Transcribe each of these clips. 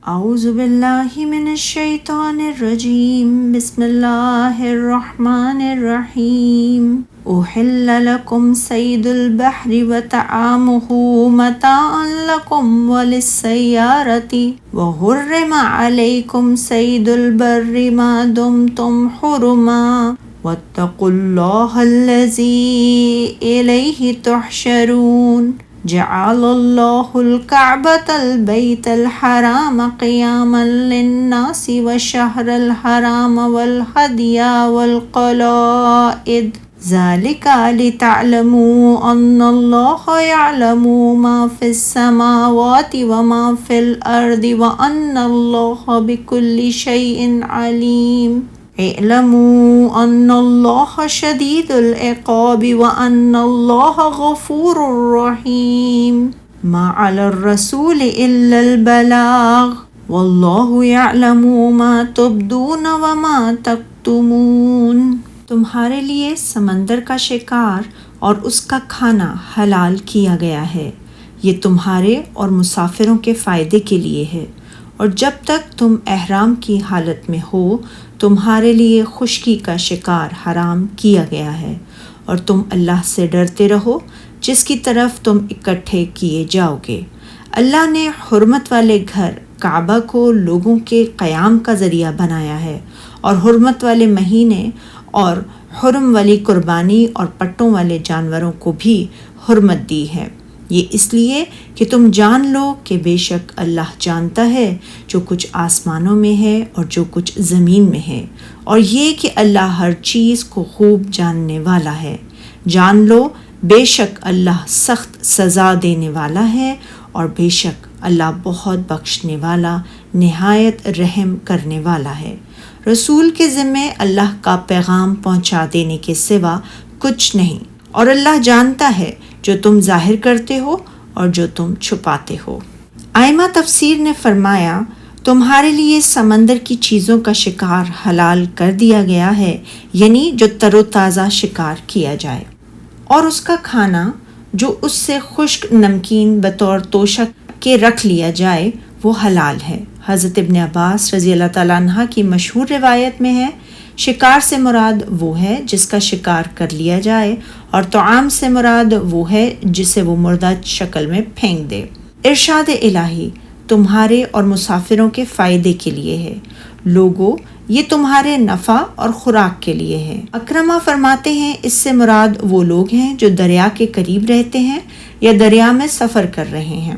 اعوذ باللہ من الشیطان الرجیم بسم اللہ الرحمن الرحیم احل لکم صید البحر وطعامہ متاعا لکم وللسیارۃ وحرم علیکم صید البر ما دمتم حرما واتقوا اللہ الذی الیہ تحشرون جعل اللہ الکعبۃ البیت الحرام قیاما للناس والشہر الحرام والہدی والقلائد ذلک لتعلموا ان اللہ یعلم ما فی السماوات وما فی الارض وان اللہ بکل شیء علیم اعلموا ان اللہ شدید العقاب وان اللہ غفور رحیم ما علی الرسول الا البلاغ واللہ یعلم ما تبدون وما تکتمون۔ تمہارے لیے سمندر کا شکار اور اس کا کھانا حلال کیا گیا ہے، یہ تمہارے اور مسافروں کے فائدے کے لیے ہے، اور جب تک تم احرام کی حالت میں ہو تمہارے لیے خشکی کا شکار حرام کیا گیا ہے، اور تم اللہ سے ڈرتے رہو جس کی طرف تم اکٹھے کیے جاؤ گے۔ اللہ نے حرمت والے گھر کعبہ کو لوگوں کے قیام کا ذریعہ بنایا ہے، اور حرمت والے مہینے اور حرم والی قربانی اور پٹوں والے جانوروں کو بھی حرمت دی ہے، یہ اس لیے کہ تم جان لو کہ بے شک اللہ جانتا ہے جو کچھ آسمانوں میں ہے اور جو کچھ زمین میں ہے، اور یہ کہ اللہ ہر چیز کو خوب جاننے والا ہے۔ جان لو بے شک اللہ سخت سزا دینے والا ہے، اور بے شک اللہ بہت بخشنے والا نہایت رحم کرنے والا ہے۔ رسول کے ذمے اللہ کا پیغام پہنچا دینے کے سوا کچھ نہیں، اور اللہ جانتا ہے جو تم ظاہر کرتے ہو اور جو تم چھپاتے ہو۔ ائمہ تفسیر نے فرمایا تمہارے لیے سمندر کی چیزوں کا شکار حلال کر دیا گیا ہے، یعنی جو تر و تازہ شکار کیا جائے، اور اس کا کھانا جو اس سے خشک نمکین بطور توشک کے رکھ لیا جائے وہ حلال ہے۔ حضرت ابن عباس رضی اللہ تعالیٰ عنہ کی مشہور روایت میں ہے شکار سے مراد وہ ہے جس کا شکار کر لیا جائے، اور طعام سے مراد وہ ہے جسے وہ مردہ شکل میں پھینک دے۔ ارشاد الہی تمہارے اور مسافروں کے فائدے کے لیے ہے، لوگو یہ تمہارے نفع اور خوراک کے لیے ہے۔ اکرمہ فرماتے ہیں اس سے مراد وہ لوگ ہیں جو دریا کے قریب رہتے ہیں یا دریا میں سفر کر رہے ہیں۔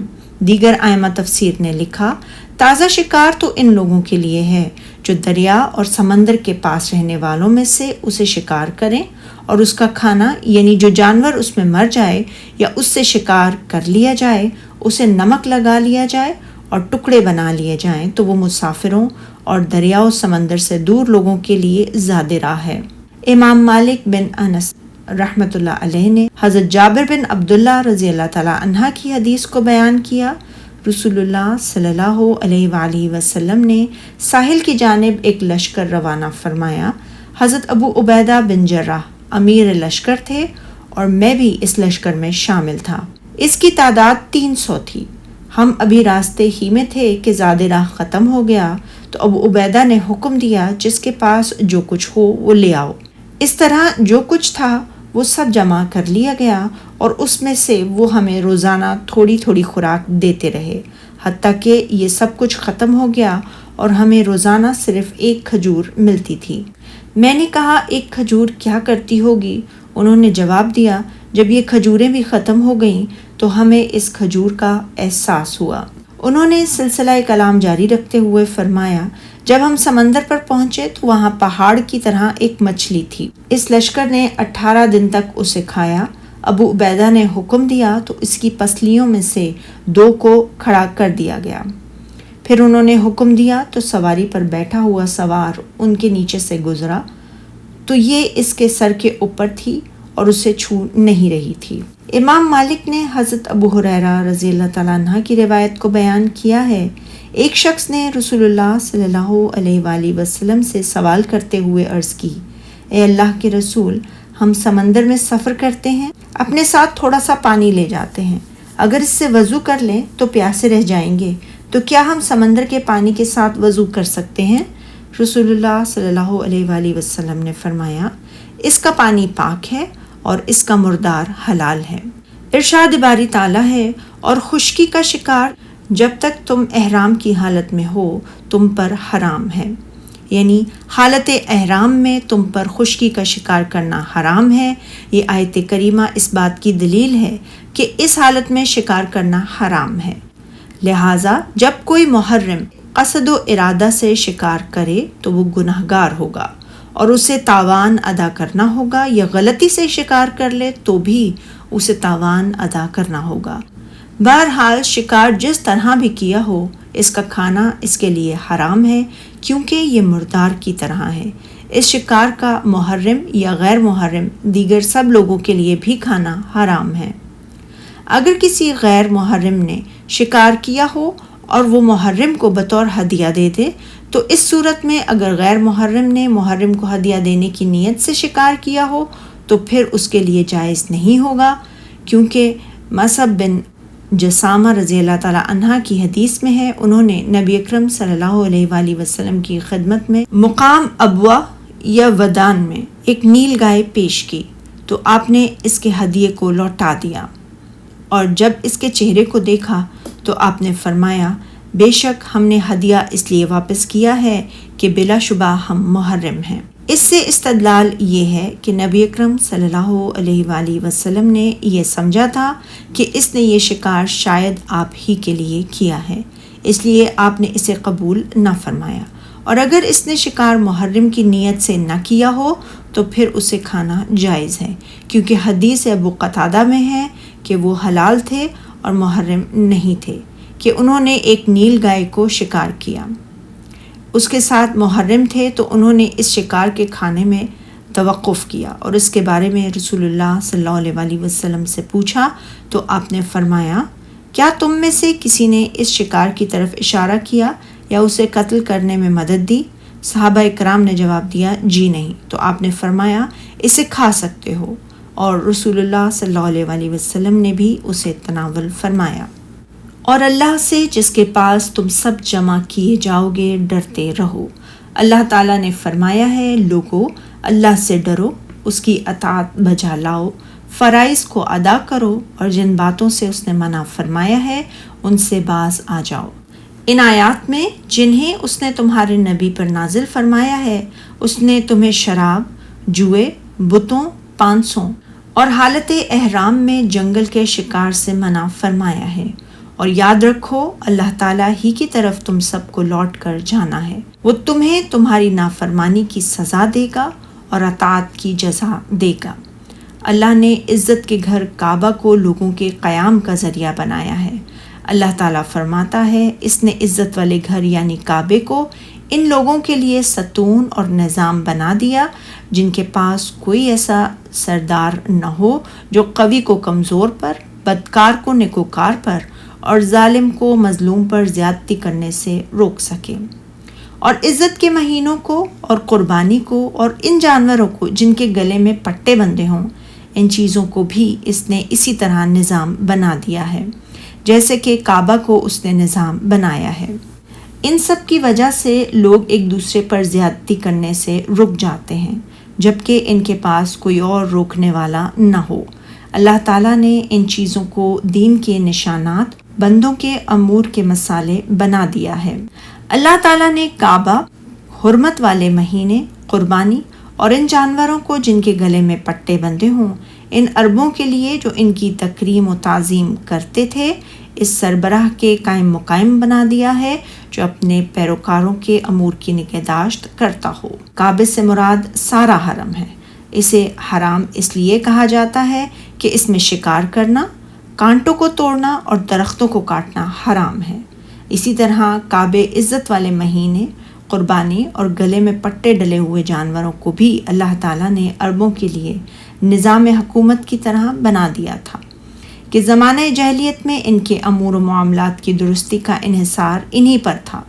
دیگر ائمہ تفسیر نے لکھا تازہ شکار تو ان لوگوں کے لیے ہے جو دریا اور سمندر کے پاس رہنے والوں میں سے اسے شکار کریں، اور اس کا کھانا یعنی جو جانور اس میں مر جائے یا اس سے شکار کر لیا جائے اسے نمک لگا لیا جائے اور ٹکڑے بنا لیے جائیں تو وہ مسافروں اور دریا و سمندر سے دور لوگوں کے لیے زیادہ راہ ہے۔ امام مالک بن انس رحمۃ اللہ علیہ نے حضرت جابر بن عبداللہ رضی اللہ تعالیٰ عنہ کی حدیث کو بیان کیا۔ رسول اللہ صلی اللہ علیہ وآلہ وسلم نے ساحل کی جانب ایک لشکر روانہ فرمایا۔ حضرت ابو عبیدہ بن جراح امیر لشکر تھے اور میں بھی اس لشکر میں شامل تھا۔ اس کی تعداد 300 تھی۔ ہم ابھی راستے ہی میں تھے کہ زیادہ راہ ختم ہو گیا تو ابو عبیدہ نے حکم دیا جس کے پاس جو کچھ ہو وہ لے آؤ۔ اس طرح جو کچھ تھا وہ سب جمع کر لیا گیا، اور اس میں سے وہ ہمیں روزانہ تھوڑی تھوڑی خوراک دیتے رہے، حتیٰ کہ یہ سب کچھ ختم ہو گیا اور ہمیں روزانہ صرف ایک کھجور ملتی تھی۔ میں نے کہا ایک کھجور کیا کرتی ہوگی؟ انہوں نے جواب دیا جب یہ کھجوریں بھی ختم ہو گئیں تو ہمیں اس کھجور کا احساس ہوا۔ انہوں نے سلسلہ کلام جاری رکھتے ہوئے فرمایا جب ہم سمندر پر پہنچے تو وہاں پہاڑ کی طرح ایک مچھلی تھی۔ اس لشکر نے 18 دن تک اسے کھایا۔ ابو عبیدہ نے حکم دیا تو اس کی پسلیوں میں سے 2 کو کھڑا کر دیا گیا۔ پھر انہوں نے حکم دیا تو سواری پر بیٹھا ہوا سوار ان کے نیچے سے گزرا تو یہ اس کے سر کے اوپر تھی اور اسے چھو نہیں رہی تھی۔ امام مالک نے حضرت ابو ہریرہ رضی اللہ تعالیٰ عنہ کی روایت کو بیان کیا ہے، ایک شخص نے رسول اللہ صلی اللہ علیہ وآلہ وسلم سے سوال کرتے ہوئے عرض کی، اے اللہ کے رسول، ہم سمندر میں سفر کرتے ہیں، اپنے ساتھ تھوڑا سا پانی لے جاتے ہیں، اگر اس سے وضو کر لیں تو پیاسے رہ جائیں گے، تو کیا ہم سمندر کے پانی کے ساتھ وضو کر سکتے ہیں؟ رسول اللہ صلی اللہ علیہ وآلہ وسلم نے فرمایا، اس کا پانی پاک ہے اور اس کا مردار حلال ہے۔ ارشاد باری تعالیٰ ہے، اور خشکی کا شکار جب تک تم احرام کی حالت میں ہو تم پر حرام ہے، یعنی حالت احرام میں تم پر خشکی کا شکار کرنا حرام ہے۔ یہ آیت کریمہ اس بات کی دلیل ہے کہ اس حالت میں شکار کرنا حرام ہے۔ لہٰذا جب کوئی محرم قصد و ارادہ سے شکار کرے تو وہ گنہگار ہوگا اور اسے تاوان ادا کرنا ہوگا، یا غلطی سے شکار کر لے تو بھی اسے تاوان ادا کرنا ہوگا۔ بہرحال شکار جس طرح بھی کیا ہو، اس کا کھانا اس کے لیے حرام ہے، کیونکہ یہ مردار کی طرح ہے۔ اس شکار کا محرم یا غیر محرم دیگر سب لوگوں کے لیے بھی کھانا حرام ہے۔ اگر کسی غیر محرم نے شکار کیا ہو اور وہ محرم کو بطور ہدیہ دے دے، تو اس صورت میں اگر غیر محرم نے محرم کو ہدیہ دینے کی نیت سے شکار کیا ہو تو پھر اس کے لیے جائز نہیں ہوگا، کیونکہ مصعب بن جسامہ رضی اللہ تعالیٰ عنہ کی حدیث میں ہے، انہوں نے نبی اکرم صلی اللہ علیہ وآلہ وسلم کی خدمت میں مقام ابوا یا ودان میں ایک نیل گائے پیش کی تو آپ نے اس کے ہدیے کو لوٹا دیا، اور جب اس کے چہرے کو دیکھا تو آپ نے فرمایا، بے شک ہم نے ہدیہ اس لیے واپس کیا ہے کہ بلا شبہ ہم محرم ہیں۔ اس سے استدلال یہ ہے کہ نبی اکرم صلی اللہ علیہ وآلہ وسلم نے یہ سمجھا تھا کہ اس نے یہ شکار شاید آپ ہی کے لیے کیا ہے، اس لیے آپ نے اسے قبول نہ فرمایا، اور اگر اس نے شکار محرم کی نیت سے نہ کیا ہو تو پھر اسے کھانا جائز ہے، کیونکہ حدیث ابو قتادہ میں ہے کہ وہ حلال تھے اور محرم نہیں تھے، کہ انہوں نے ایک نیل گائے کو شکار کیا، اس کے ساتھ محرم تھے تو انہوں نے اس شکار کے کھانے میں توقف کیا اور اس کے بارے میں رسول اللہ صلی اللہ علیہ وآلہ وسلم سے پوچھا تو آپ نے فرمایا، کیا تم میں سے کسی نے اس شکار کی طرف اشارہ کیا یا اسے قتل کرنے میں مدد دی؟ صحابہ کرام نے جواب دیا، جی نہیں۔ تو آپ نے فرمایا، اسے کھا سکتے ہو، اور رسول اللہ صلی اللہ علیہ وآلہ وسلم نے بھی اسے تناول فرمایا۔ اور اللہ سے جس کے پاس تم سب جمع کیے جاؤ گے ڈرتے رہو۔ اللہ تعالیٰ نے فرمایا ہے، لوگو اللہ سے ڈرو، اس کی اطاعت بجا لاؤ، فرائض کو ادا کرو، اور جن باتوں سے اس نے منع فرمایا ہے ان سے باز آ جاؤ۔ ان آیات میں جنہیں اس نے تمہارے نبی پر نازل فرمایا ہے، اس نے تمہیں شراب، جوئے، بتوں، پانسوں اور حالت احرام میں جنگل کے شکار سے منع فرمایا ہے، اور یاد رکھو اللہ تعالیٰ ہی کی طرف تم سب کو لوٹ کر جانا ہے، وہ تمہیں تمہاری نافرمانی کی سزا دے گا اور اطاعت کی جزا دے گا۔ اللہ نے عزت کے گھر کعبہ کو لوگوں کے قیام کا ذریعہ بنایا ہے۔ اللہ تعالیٰ فرماتا ہے، اس نے عزت والے گھر یعنی کعبے کو ان لوگوں کے لیے ستون اور نظام بنا دیا جن کے پاس کوئی ایسا سردار نہ ہو جو قوی کو کمزور پر، بدکار کو نیکوکار پر اور ظالم کو مظلوم پر زیادتی کرنے سے روک سکے، اور عزت کے مہینوں کو اور قربانی کو اور ان جانوروں کو جن کے گلے میں پٹے بندھے ہوں، ان چیزوں کو بھی اس نے اسی طرح نظام بنا دیا ہے جیسے کہ کعبہ کو اس نے نظام بنایا ہے۔ ان سب کی وجہ سے لوگ ایک دوسرے پر زیادتی کرنے سے رک جاتے ہیں جبکہ ان کے پاس کوئی اور روکنے والا نہ ہو۔ اللہ تعالیٰ نے ان چیزوں کو دین کے نشانات، بندوں کے امور کے مسالے بنا دیا ہے۔ اللہ تعالیٰ نے کعبہ، حرمت والے مہینے، قربانی اور ان جانوروں کو جن کے گلے میں پٹے بندھے ہوں، ان عربوں کے لیے جو ان کی تکریم و تعظیم کرتے تھے، اس سربراہ کے قائم مقام بنا دیا ہے جو اپنے پیروکاروں کے امور کی نگہداشت کرتا ہو۔ کعبے سے مراد سارا حرم ہے۔ اسے حرام اس لیے کہا جاتا ہے کہ اس میں شکار کرنا، کانٹوں کو توڑنا اور درختوں کو کاٹنا حرام ہے۔ اسی طرح کعبے، عزت والے مہینے، قربانی اور گلے میں پٹے ڈلے ہوئے جانوروں کو بھی اللہ تعالیٰ نے عربوں کے لیے نظام حکومت کی طرح بنا دیا تھا کہ زمانہ جاہلیت میں ان کے امور و معاملات کی درستی کا انحصار انہی پر تھا،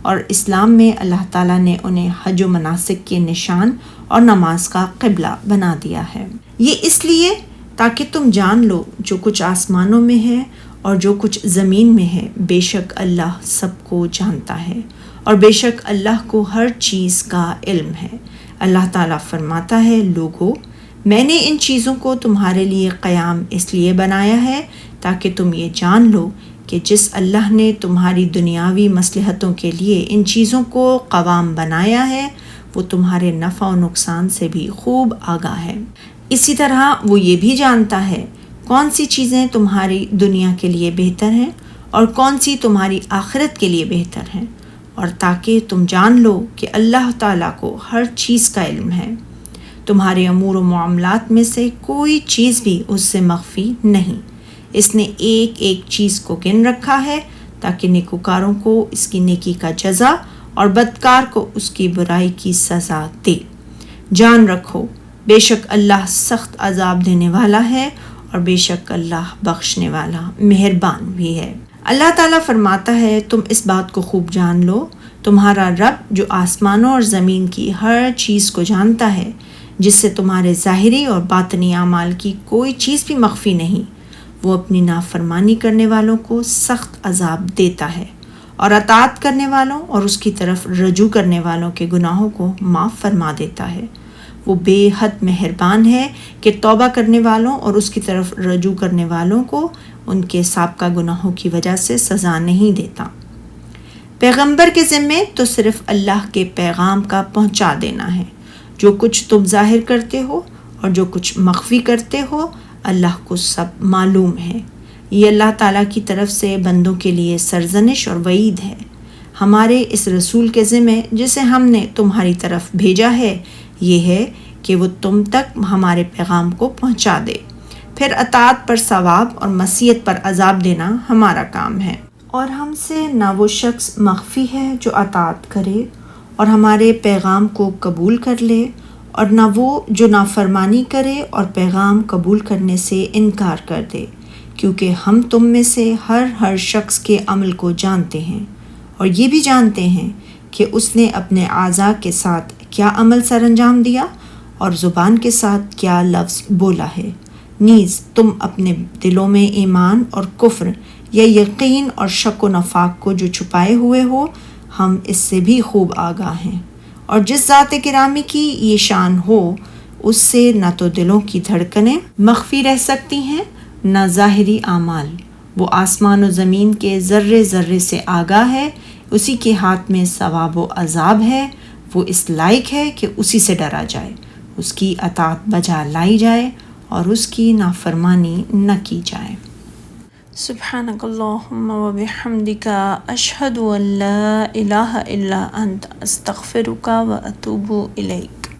اور اسلام میں اللہ تعالیٰ نے انہیں حج و مناسک کے نشان اور نماز کا قبلہ بنا دیا ہے۔ یہ اس لیے تاکہ تم جان لو جو کچھ آسمانوں میں ہے اور جو کچھ زمین میں ہے، بے شک اللہ سب کو جانتا ہے، اور بے شک اللہ کو ہر چیز کا علم ہے۔ اللہ تعالیٰ فرماتا ہے، لوگو، میں نے ان چیزوں کو تمہارے لیے قیام اس لیے بنایا ہے تاکہ تم یہ جان لو کہ جس اللہ نے تمہاری دنیاوی مصلحتوں کے لیے ان چیزوں کو قوام بنایا ہے، وہ تمہارے نفع و نقصان سے بھی خوب آگاہ ہے۔ اسی طرح وہ یہ بھی جانتا ہے کون سی چیزیں تمہاری دنیا کے لیے بہتر ہیں اور کون سی تمہاری آخرت کے لیے بہتر ہیں، اور تاکہ تم جان لو کہ اللہ تعالیٰ کو ہر چیز کا علم ہے۔ تمہارے امور و معاملات میں سے کوئی چیز بھی اس سے مخفی نہیں۔ اس نے ایک ایک چیز کو گن رکھا ہے تاکہ نیکوکاروں کو اس کی نیکی کا جزا اور بدکار کو اس کی برائی کی سزا دے۔ جان رکھو، بے شک اللہ سخت عذاب دینے والا ہے اور بے شک اللہ بخشنے والا مہربان بھی ہے۔ اللہ تعالیٰ فرماتا ہے، تم اس بات کو خوب جان لو، تمہارا رب جو آسمانوں اور زمین کی ہر چیز کو جانتا ہے، جس سے تمہارے ظاہری اور باطنی اعمال کی کوئی چیز بھی مخفی نہیں، وہ اپنی نافرمانی کرنے والوں کو سخت عذاب دیتا ہے اور اطاعت کرنے والوں اور اس کی طرف رجوع کرنے والوں کے گناہوں کو معاف فرما دیتا ہے۔ وہ بے حد مہربان ہے کہ توبہ کرنے والوں اور اس کی طرف رجوع کرنے والوں کو ان کے سابقہ گناہوں کی وجہ سے سزا نہیں دیتا۔ پیغمبر کے ذمے تو صرف اللہ کے پیغام کا پہنچا دینا ہے۔ جو کچھ تم ظاہر کرتے ہو اور جو کچھ مخفی کرتے ہو، اللہ کو سب معلوم ہے۔ یہ اللہ تعالیٰ کی طرف سے بندوں کے لیے سرزنش اور وعید ہے۔ ہمارے اس رسول کے ذمے جسے ہم نے تمہاری طرف بھیجا ہے، یہ ہے کہ وہ تم تک ہمارے پیغام کو پہنچا دے، پھر اطاعت پر ثواب اور معصیت پر عذاب دینا ہمارا کام ہے۔ اور ہم سے نہ وہ شخص مخفی ہے جو اطاعت کرے اور ہمارے پیغام کو قبول کر لے، اور نہ وہ جو نافرمانی کرے اور پیغام قبول کرنے سے انکار کر دے، کیونکہ ہم تم میں سے ہر شخص کے عمل کو جانتے ہیں، اور یہ بھی جانتے ہیں کہ اس نے اپنے اعضاء کے ساتھ کیا عمل سر انجام دیا اور زبان کے ساتھ کیا لفظ بولا ہے۔ نیز تم اپنے دلوں میں ایمان اور کفر یا یقین اور شک و نفاق کو جو چھپائے ہوئے ہو، ہم اس سے بھی خوب آگاہ ہیں۔ اور جس ذات گرامی کی یہ شان ہو، اس سے نہ تو دلوں کی دھڑکنیں مخفی رہ سکتی ہیں نہ ظاہری اعمال۔ وہ آسمان و زمین کے ذرے ذرے سے آگاہ ہے، اسی کے ہاتھ میں ثواب و عذاب ہے۔ وہ اس لائق ہے کہ اسی سے ڈرا جائے، اس کی اطاعت بجا لائی جائے اور اس کی نافرمانی نہ کی جائے۔ سبحانک اللہم و بحمدک، اشہد ان لا الہ الا انت، استغفرک و اتوب الیک۔